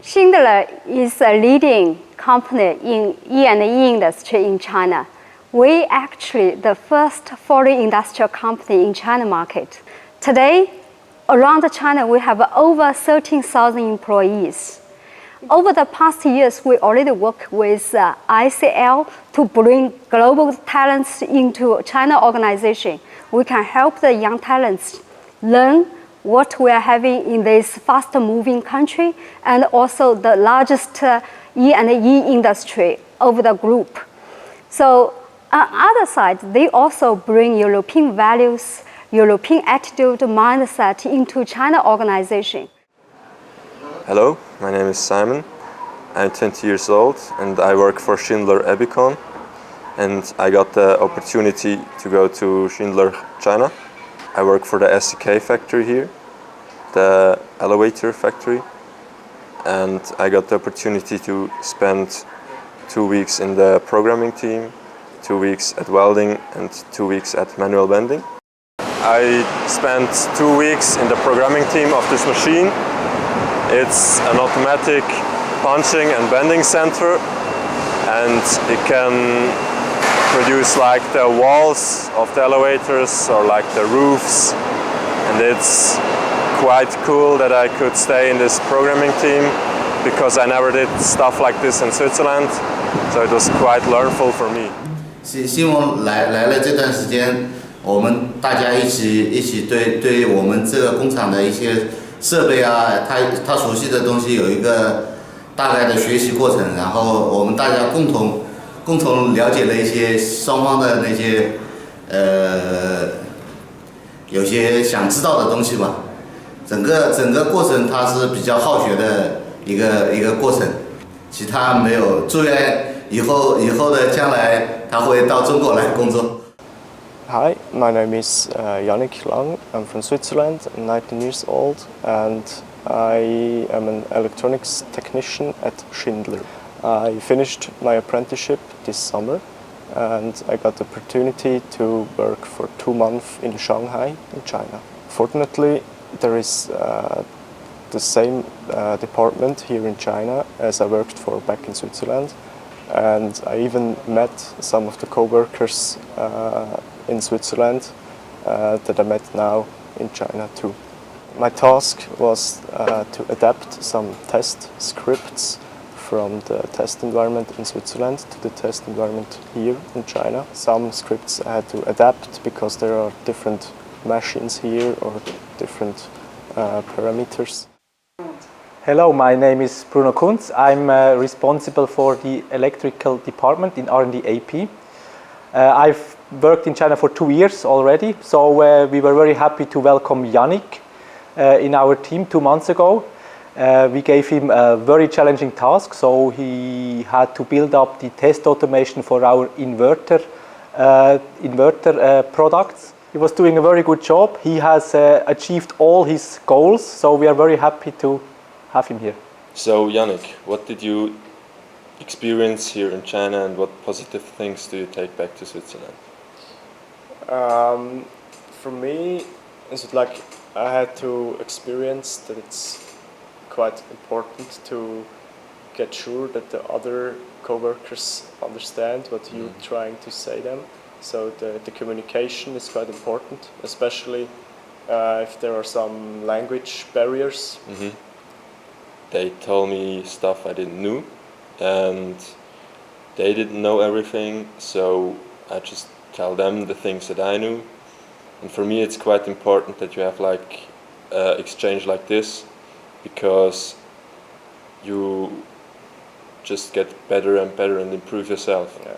Schindler is a leading company in E&E industry in China. We actually the first foreign industrial company in China market. Today, around China, we have over 13,000 employees. Over the past years, we already work with ICL to bring global talents into China organization. We can help the young talents learn what we are having in this fast-moving country and also the largest E&E industry of the group. So on the other side, they also bring European values, European attitude, mindset into China organization. Hello, my name is Simon. I'm 20 years old and I work for Schindler Ebikon. And I got the opportunity to go to Schindler China. I work for the SEK factory here, the elevator factory. And I got the opportunity to spend 2 weeks in the programming team, 2 weeks at welding and 2 weeks at manual bending. I spent 2 weeks in the programming team of this machine. It's an automatic punching and bending center, and it can produce like the walls of the elevators or like the roofs, and it's quite cool that I could stay in this programming team because I never did stuff like this in Switzerland, so it was quite learnful for me. 希望来了这段时间，我们大家一起对我们这个工厂的一些设备啊，他熟悉的东西有一个大概的学习过程，然后我们大家共同了解了一些双方的那些有些想知道的东西吧。整个过程它是比较好学的一个过程，其他没有。祝愿以后的将来他会到中国来工作。 Hi, my name is Janick Lang. I'm from Switzerland. I'm 19 years old and I am an electronics technician at Schindler. I finished my apprenticeship this summer and I got the opportunity to work for 2 months in Shanghai in China. Fortunately, there is the same department here in China as I worked for back in Switzerland, and I even met some of the co-workers in Switzerland that I met now in China too. My task was to adapt some test scripts from the test environment in Switzerland to the test environment here in China. Some scripts I had to adapt because there are different machines here or different parameters. Hello, my name is Bruno Kunz. I'm responsible for the electrical department in R&D AP. I've worked in China for 2 years already, so we were very happy to welcome Janick in our team 2 months ago. We gave him a very challenging task, so he had to build up the test automation for our inverter products. He was doing a very good job. He has achieved all his goals, so we are very happy to have him here. So Janick, what did you experience here in China and what positive things do you take back to Switzerland? For me, it's like I had to experience that it's quite important to get sure that the other co-workers understand what you're trying to say them. So the communication is quite important, especially if there are some language barriers. They told me stuff I didn't know and they didn't know everything, so I just tell them the things that I knew. And for me it's quite important that you have like exchange like this, because you just get better and better and improve yourself. Yeah.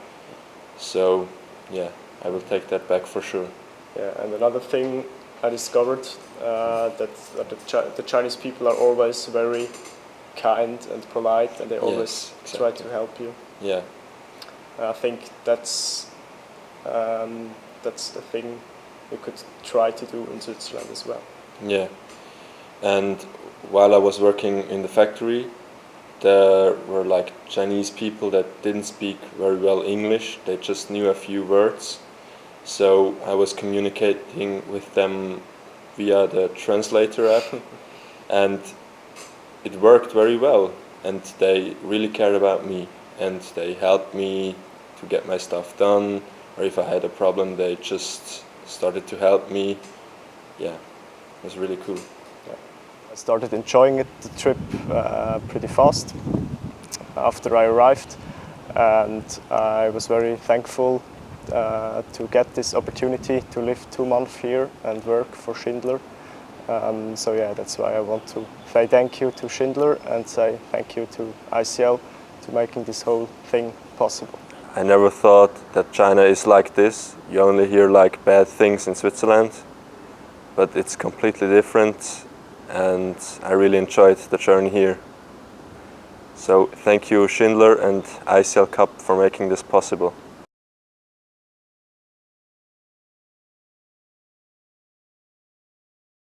So yeah, I will take that back for sure. Yeah, and another thing I discovered that the Chinese people are always very kind and polite, and they always try to help you. Yeah. I think that's the thing we could try to do in Switzerland as well. Yeah. And while I was working in the factory, there were like Chinese people that didn't speak very well English. They just knew a few words. So I was communicating with them via the translator app and it worked very well. and they really cared about me, and they helped me to get my stuff done, or if I had a problem, they just started to help me. Yeah, it was really cool. I started enjoying the trip pretty fast after I arrived, and I was very thankful to get this opportunity to live 2 months here and work for Schindler. So yeah, that's why I want to say thank you to Schindler and say thank you to ICL to making this whole thing possible. I never thought that China is like this. You only hear like bad things in Switzerland, but it's completely different, and I really enjoyed the journey here. So thank you Schindler and ICL Cup for making this possible.